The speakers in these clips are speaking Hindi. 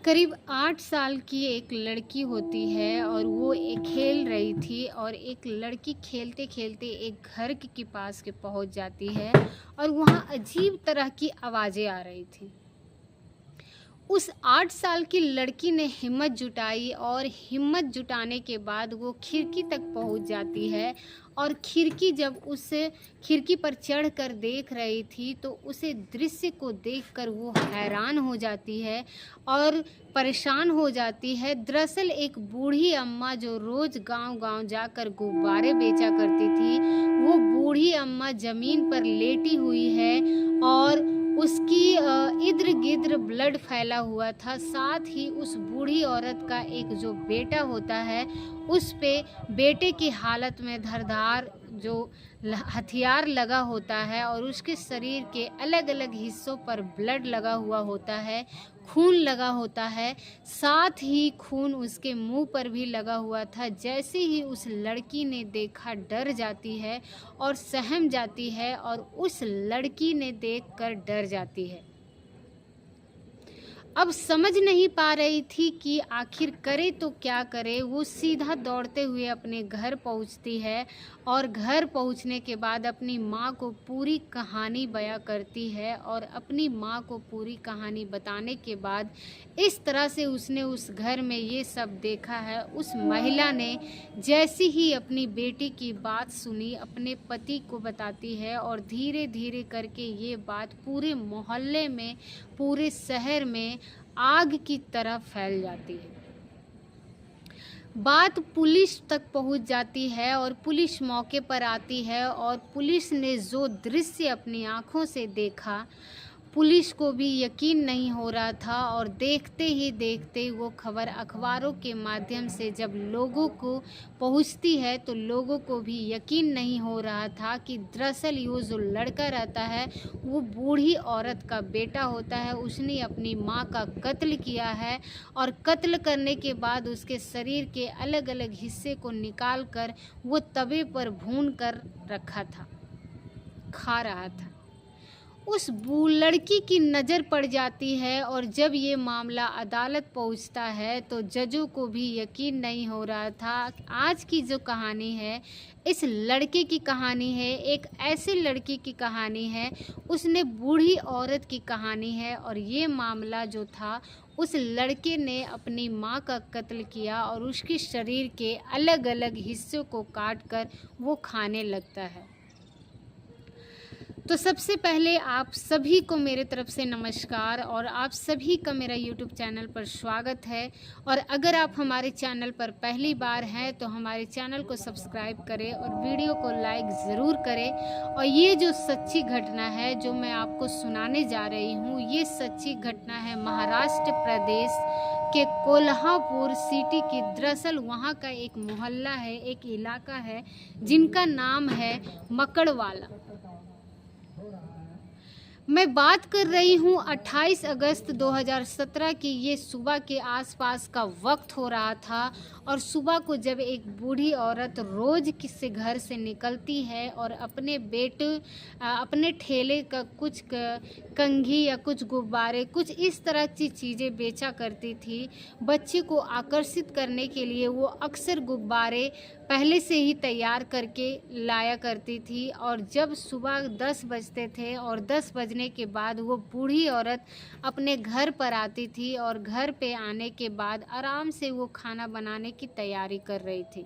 करीब 8 साल की एक लड़की होती है और वो एक खेल रही थी और एक लड़की खेलते खेलते एक घर के पास के पहुंच जाती है और वहाँ अजीब तरह की आवाज़ें आ रही थी। उस 8 साल की लड़की ने हिम्मत जुटाई और हिम्मत जुटाने के बाद वो खिड़की तक पहुंच जाती है और जब उस खिड़की पर चढ़कर देख रही थी तो उसे दृश्य को देखकर वो हैरान हो जाती है और परेशान हो जाती है। दरअसल एक बूढ़ी अम्मा जो रोज़ गांव-गांव जाकर गुब्बारे बेचा करती थी, वो बूढ़ी अम्मा ज़मीन पर लेटी हुई है और उसकी इर्द-गिर्द ब्लड फैला हुआ था। साथ ही उस बूढ़ी औरत का एक जो बेटा होता है, उस पे बेटे की हालत में धारदार जो हथियार लगा होता है और उसके शरीर के अलग-अलग हिस्सों पर ब्लड लगा हुआ होता है, खून लगा होता है। साथ ही खून उसके मुंह पर भी लगा हुआ था। जैसे ही उस लड़की ने देखा डर जाती है और सहम जाती है और उस लड़की ने देखकर डर जाती है। अब समझ नहीं पा रही थी कि आखिर करे तो क्या करे। वो सीधा दौड़ते हुए अपने घर पहुंचती है और घर पहुंचने के बाद अपनी माँ को पूरी कहानी बयां करती है और अपनी माँ को पूरी कहानी बताने के बाद इस तरह से उसने उस घर में ये सब देखा है। उस महिला ने जैसी ही अपनी बेटी की बात सुनी अपने पति को बताती है और धीरे धीरे करके ये बात पूरे मोहल्ले में, पूरे शहर में आग की तरह फैल जाती है। बात पुलिस तक पहुंच जाती है और पुलिस मौके पर आती है और पुलिस ने जो दृश्य अपनी आंखों से देखा, पुलिस को भी यकीन नहीं हो रहा था और देखते ही देखते वो खबर अखबारों के माध्यम से जब लोगों को पहुंचती है तो लोगों को भी यकीन नहीं हो रहा था कि दरअसल ये जो लड़का रहता है वो बूढ़ी औरत का बेटा होता है। उसने अपनी माँ का कत्ल किया है और कत्ल करने के बाद उसके शरीर के अलग अलग हिस्से को निकाल कर वो तवे पर भून कर रखा था, खा रहा था। उस लड़की की नज़र पड़ जाती है और जब ये मामला अदालत पहुंचता है तो जजों को भी यकीन नहीं हो रहा था। आज की जो कहानी है इस लड़के की कहानी है, एक ऐसे लड़की की कहानी है, उसने बूढ़ी औरत की कहानी है और ये मामला जो था उस लड़के ने अपनी माँ का कत्ल किया और उसके शरीर के अलग अलग हिस्सों को काट कर वो खाने लगता है। तो सबसे पहले आप सभी को मेरे तरफ से नमस्कार और आप सभी का मेरा YouTube चैनल पर स्वागत है। और अगर आप हमारे चैनल पर पहली बार हैं तो हमारे चैनल को सब्सक्राइब करें और वीडियो को लाइक ज़रूर करें। और ये जो सच्ची घटना है जो मैं आपको सुनाने जा रही हूँ, ये सच्ची घटना है महाराष्ट्र प्रदेश के कोल्हापुर सिटी की। दरअसल वहाँ का एक मोहल्ला है, एक इलाका है जिनका नाम है मकड़वाला। मैं बात कर रही हूँ 28 अगस्त 2017 की। ये सुबह के आसपास का वक्त हो रहा था और सुबह को जब एक बूढ़ी औरत रोज़ किसी घर से निकलती है और अपने अपने ठेले का कुछ कंघी या कुछ गुब्बारे, कुछ इस तरह की चीज़ें बेचा करती थी। बच्चे को आकर्षित करने के लिए वो अक्सर गुब्बारे पहले से ही तैयार करके लाया करती थी। और जब सुबह 10 बजते थे और 10 बजने के बाद वो बूढ़ी औरत अपने घर पर आती थी और घर पे आने के बाद आराम से वो खाना बनाने की तैयारी कर रही थी।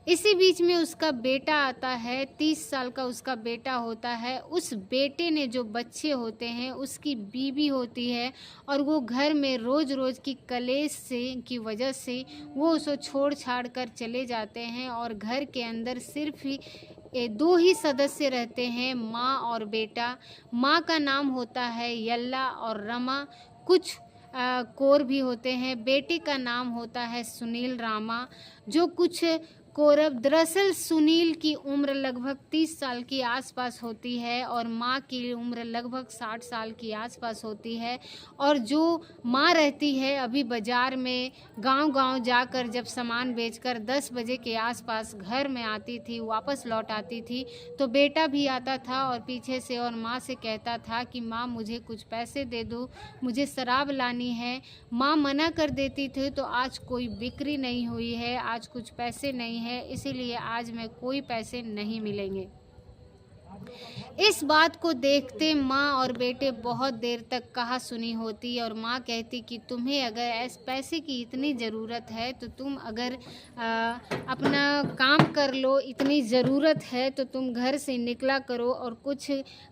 इसी बीच में उसका बेटा आता है, 30 साल का उसका बेटा होता है। उस बेटे ने जो बच्चे होते हैं उसकी बीवी होती है और वो घर में रोज़ की कलेश से की वजह से वो उसको छोड़ छाड़ कर चले जाते हैं और घर के अंदर सिर्फ ही 2 ही सदस्य रहते हैं, माँ और बेटा। माँ का नाम होता है यल्ला और रमा, कुछ कौर भी होते हैं। बेटे का नाम होता है सुनील रामा, जो कुछ कौरव। दरअसल सुनील की उम्र लगभग 30 साल के आसपास होती है और माँ की उम्र लगभग 60 साल के आसपास होती है। और जो माँ रहती है अभी बाज़ार में गांव-गांव जाकर जब सामान बेचकर 10 बजे के आसपास घर में आती थी, वापस लौट आती थी, तो बेटा भी आता था और पीछे से और माँ से कहता था कि माँ मुझे कुछ पैसे दे दो, मुझे शराब लानी है। माँ मना कर देती थी, तो आज कोई बिक्री नहीं हुई है, आज कुछ पैसे नहीं है, इसीलिए आज मैं कोई पैसे नहीं मिलेंगे। इस बात को देखते माँ और बेटे बहुत देर तक कहा सुनी होती और माँ कहती कि तुम्हें अगर ऐसे पैसे की इतनी ज़रूरत है तो तुम अगर अपना काम कर लो, इतनी ज़रूरत है तो तुम घर से निकला करो और कुछ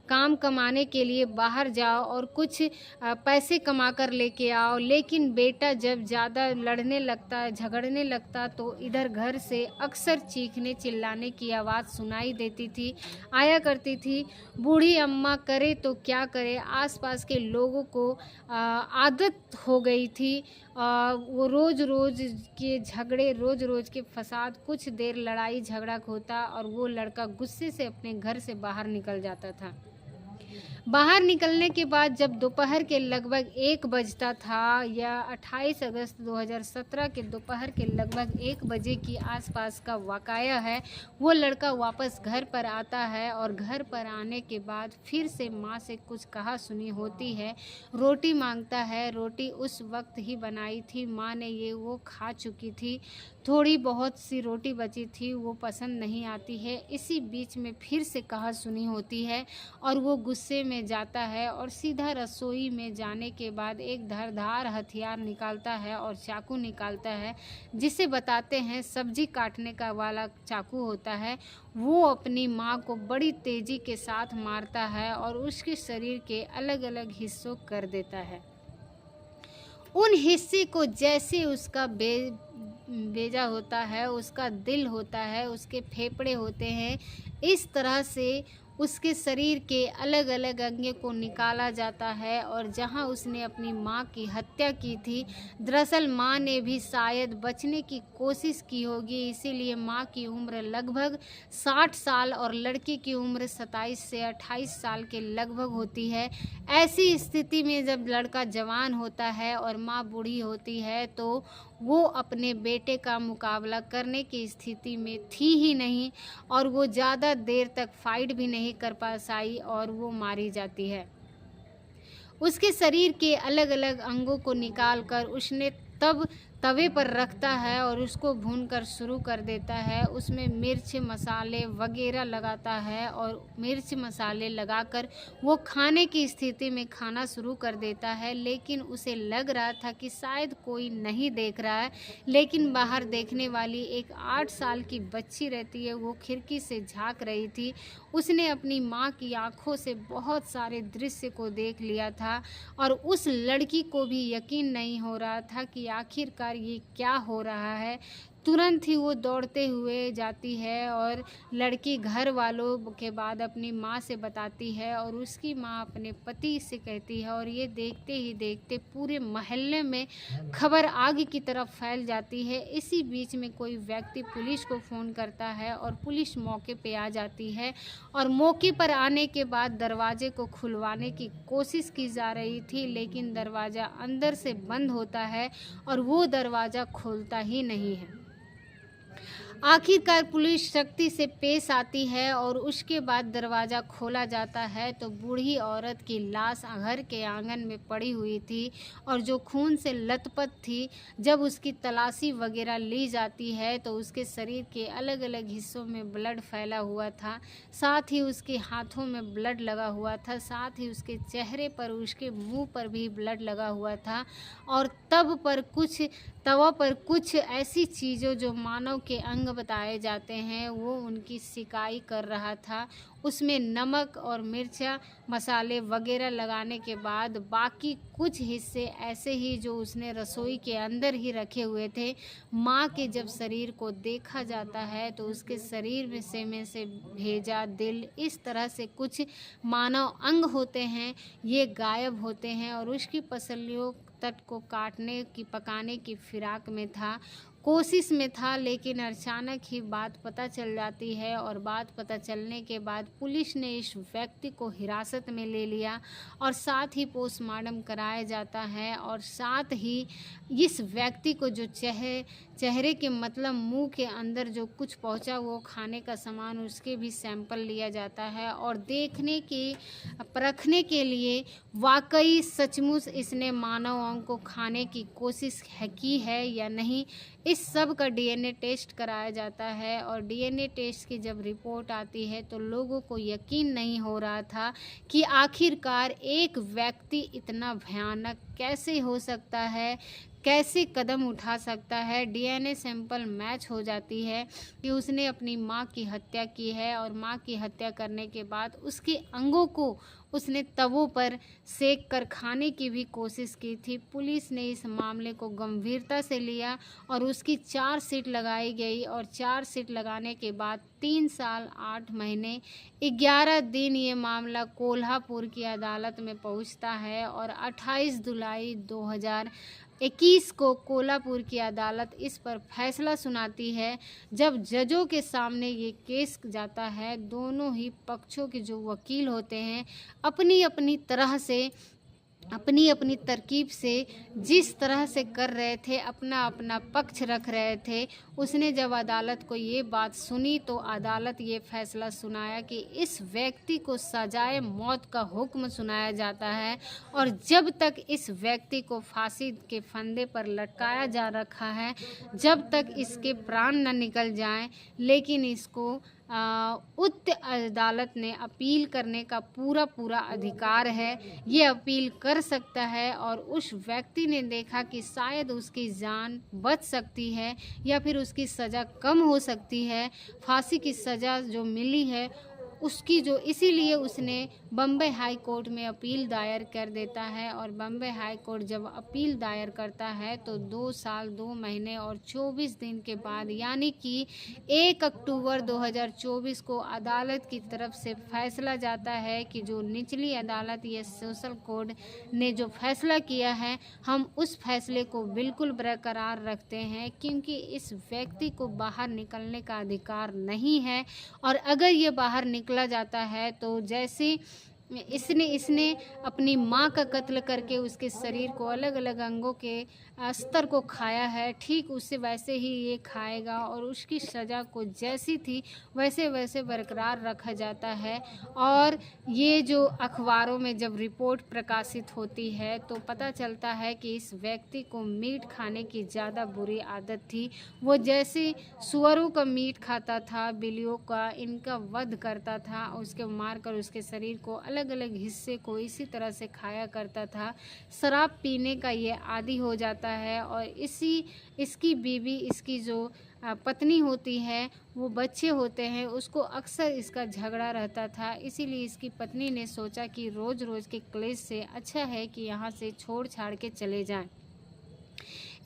काम कमाने के लिए बाहर जाओ और कुछ पैसे कमा कर लेके आओ। लेकिन बेटा जब ज़्यादा लड़ने लगता, झगड़ने लगता, तो इधर घर से अक्सर चीखने चिल्लाने की आवाज़ सुनाई देती थी, आया करती थी। बूढ़ी अम्मा करे तो क्या करे, आसपास के लोगों को आदत हो गई थी। वो रोज़-रोज़ के झगड़े, रोज़-रोज़ के फसाद, कुछ देर लड़ाई झगड़ा होता और वो लड़का गुस्से से अपने घर से बाहर निकल जाता था। बाहर निकलने के बाद जब दोपहर के लगभग 1 बजता था या 28 अगस्त 2017 के दोपहर के लगभग 1 बजे की आसपास का वाक़या है, वो लड़का वापस घर पर आता है और घर पर आने के बाद फिर से माँ से कुछ कहा सुनी होती है, रोटी मांगता है। रोटी उस वक्त ही बनाई थी, माँ ने ये वो खा चुकी थी, थोड़ी बहुत सी रोटी बची थी, वो पसंद नहीं आती है। इसी बीच में फिर से कहा सुनी होती है और वो गुस्से में जाता है और सीधा रसोई में जाने के बाद एक धारदार हथियार निकालता है और चाकू निकालता है, जिसे बताते हैं सब्जी काटने का वाला चाकू होता है। वो अपनी माँ को बड़ी तेज़ी के साथ मारता है और उसके शरीर के अलग-अलग हिस्सों कर देता है। उन हिस्से को जैसे उसका बेजा होता है, उसका दिल होता है, उसके फेफड़े होते हैं, इस तरह से उसके शरीर के अलग-अलग अंगों को निकाला जाता है। और जहां उसने अपनी माँ की हत्या की थी, दरअसल माँ ने भी शायद बचने की कोशिश की होगी, इसीलिए माँ की उम्र लगभग 60 साल और लड़के की उम्र 27 से 28 साल के लगभग होती है। ऐसी स्थिति में जब लड़का जवान होता है और माँ बूढ़ी होती है, तो वो अपने बेटे का मुकाबला करने की स्थिति में थी ही नहीं और वो ज़्यादा देर तक फाइट भी नहीं कर पाई और वो मारी जाती है। उसके शरीर के अलग-अलग अंगों को निकालकर उसने तब तवे पर रखता है और उसको भूनकर शुरू कर देता है। उसमें मिर्च मसाले वगैरह लगाता है और मिर्च मसाले लगाकर वो खाने की स्थिति में खाना शुरू कर देता है। लेकिन उसे लग रहा था कि शायद कोई नहीं देख रहा है, लेकिन बाहर देखने वाली एक 8 साल की बच्ची रहती है, वो खिड़की से झाँक रही थी। उसने अपनी माँ की आँखों से बहुत सारे दृश्य को देख लिया था और उस लड़की को भी यकीन नहीं हो रहा था कि आखिरकार ये क्या हो रहा है। तुरंत ही वो दौड़ते हुए जाती है और लड़की घर वालों के बाद अपनी माँ से बताती है और उसकी माँ अपने पति से कहती है और ये देखते ही देखते पूरे मोहल्ले में खबर आग की तरफ फैल जाती है। इसी बीच में कोई व्यक्ति पुलिस को फ़ोन करता है और पुलिस मौके पे आ जाती है और मौके पर आने के बाद दरवाजे को खुलवाने की कोशिश की जा रही थी, लेकिन दरवाज़ा अंदर से बंद होता है और वो दरवाज़ा खोलता ही नहीं है। आखिरकार पुलिस सख्ती से पेश आती है और उसके बाद दरवाज़ा खोला जाता है तो बूढ़ी औरत की लाश घर के आंगन में पड़ी हुई थी और जो खून से लथपथ थी। जब उसकी तलाशी वगैरह ली जाती है तो उसके शरीर के अलग अलग हिस्सों में ब्लड फैला हुआ था, साथ ही उसके हाथों में ब्लड लगा हुआ था, साथ ही उसके चेहरे पर, उसके मुंह पर भी ब्लड लगा हुआ था और तवा पर कुछ ऐसी चीज़ों जो मानव के अंग बताए जाते हैं वो उनकी सिकाई कर रहा था। उसमें नमक और मिर्चा मसाले वगैरह लगाने के बाद बाकी कुछ हिस्से ऐसे ही जो उसने रसोई के अंदर ही रखे हुए थे। माँ के जब शरीर को देखा जाता है तो उसके शरीर में से भेजा, दिल, इस तरह से कुछ मानव अंग होते हैं, ये गायब होते हैं और उसकी पसलियों तट को काटने की पकाने की फिराक में था। कोशिश में था, लेकिन अचानक ही बात पता चल जाती है और बात पता चलने के बाद पुलिस ने इस व्यक्ति को हिरासत में ले लिया और साथ ही पोस्टमार्टम कराया जाता है और साथ ही इस व्यक्ति को जो चेहरे के मतलब मुंह के अंदर जो कुछ पहुंचा वो खाने का सामान उसके भी सैंपल लिया जाता है और देखने के परखने के लिए वाकई सचमुच इसने मानव अंग को खाने की कोशिश की है या नहीं, इस सब का डीएनए टेस्ट कराया जाता है। और डीएनए टेस्ट की जब रिपोर्ट आती है तो लोगों को यकीन नहीं हो रहा था कि आखिरकार एक व्यक्ति इतना भयानक कैसे हो सकता है, कैसे कदम उठा सकता है। डीएनए सैंपल मैच हो जाती है कि उसने अपनी मां की हत्या की है और मां की हत्या करने के बाद उसके अंगों को उसने तवों पर सेक कर खाने की भी कोशिश की थी। पुलिस ने इस मामले को गंभीरता से लिया और उसकी चार्जशीट लगाई गई और चार्जशीट लगाने के बाद 3 साल 8 महीने 11 दिन ये मामला कोल्हापुर की अदालत में पहुंचता है और 28 जुलाई 2021 को कोल्हापुर की अदालत इस पर फैसला सुनाती है। जब जजों के सामने ये केस जाता है, दोनों ही पक्षों के जो वकील होते हैं अपनी अपनी तरह से अपनी अपनी तरकीब से जिस तरह से कर रहे थे, अपना अपना पक्ष रख रहे थे, उसने जब अदालत को ये बात सुनी तो अदालत ये फैसला सुनाया कि इस व्यक्ति को सजाए मौत का हुक्म सुनाया जाता है और जब तक इस व्यक्ति को फांसी के फंदे पर लटकाया जा रखा है, जब तक इसके प्राण न निकल जाएं, लेकिन इसको उच्च अदालत ने अपील करने का पूरा अधिकार है। ये अपील कर सकता है और उस व्यक्ति ने देखा कि शायद उसकी जान बच सकती है या फिर उसकी सज़ा कम हो सकती है। फांसी की सज़ा जो मिली है उसकी जो इसीलिए उसने बम्बई हाई कोर्ट में अपील दायर कर देता है और बम्बई हाई कोर्ट जब अपील दायर करता है तो 2 साल 2 महीने और 24 दिन के बाद यानी कि 1 अक्टूबर 2024 को अदालत की तरफ से फैसला जाता है कि जो निचली अदालत ये सोशल कोर्ट ने जो फैसला किया है हम उस फैसले को बिल्कुल बरकरार रखते हैं, क्योंकि इस व्यक्ति को बाहर निकलने का अधिकार नहीं है और अगर ये बाहर निकला जाता है तो जैसे इसने अपनी माँ का कत्ल करके उसके शरीर को अलग अलग अंगों के अस्तर को खाया है, ठीक उससे वैसे ही ये खाएगा और उसकी सज़ा को जैसी थी वैसे वैसे बरकरार रखा जाता है। और ये जो अखबारों में जब रिपोर्ट प्रकाशित होती है तो पता चलता है कि इस व्यक्ति को मीट खाने की ज़्यादा बुरी आदत थी। वो जैसे सुअरों का मीट खाता था, बिल्लियों का, इनका वध करता था, उसके मारकर उसके शरीर को अलग अलग हिस्से को इसी तरह से खाया करता था। शराब पीने का ये आदी हो जाता है और इसकी बीवी, इसकी जो पत्नी होती है, वो बच्चे होते हैं, उसको अक्सर इसका झगड़ा रहता था। इसीलिए इसकी पत्नी ने सोचा कि रोज़ रोज़ के क्लेश से अच्छा है कि यहाँ से छोड़ छाड़ के चले जाएं।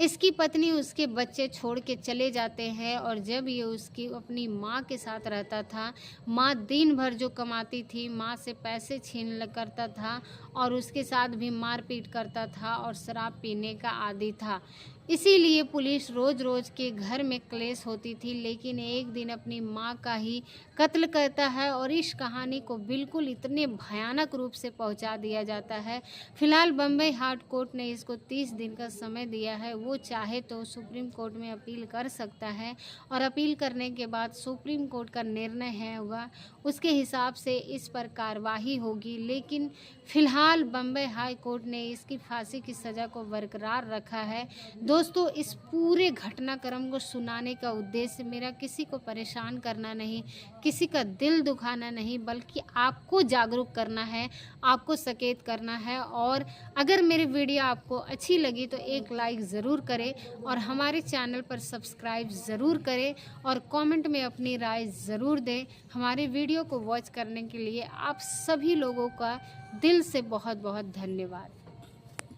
इसकी पत्नी उसके बच्चे छोड़ के चले जाते हैं और जब ये उसकी अपनी माँ के साथ रहता था, माँ दिन भर जो कमाती थी, माँ से पैसे छीन करता था और उसके साथ भी मारपीट करता था और शराब पीने का आदी था। इसीलिए पुलिस रोज़ रोज़ के घर में क्लेश होती थी, लेकिन एक दिन अपनी माँ का ही कत्ल करता है और इस कहानी को बिल्कुल इतने भयानक रूप से पहुंचा दिया जाता है। फिलहाल बम्बई हाई कोर्ट ने इसको 30 दिन का समय दिया है। वो चाहे तो सुप्रीम कोर्ट में अपील कर सकता है और अपील करने के बाद सुप्रीम कोर्ट का निर्णय है होगा, उसके हिसाब से इस पर कार्रवाई होगी। लेकिन फ़िलहाल बम्बई हाई कोर्ट ने इसकी फांसी की सज़ा को बरकरार रखा है। दोस्तों, इस पूरे घटनाक्रम को सुनाने का उद्देश्य मेरा किसी को परेशान करना नहीं, किसी का दिल दुखाना नहीं, बल्कि आपको जागरूक करना है, आपको सचेत करना है। और अगर मेरी वीडियो आपको अच्छी लगी तो एक लाइक ज़रूर करें और हमारे चैनल पर सब्सक्राइब ज़रूर करें और कमेंट में अपनी राय ज़रूर दें। हमारे वीडियो को वॉच करने के लिए आप सभी लोगों का दिल से बहुत बहुत धन्यवाद।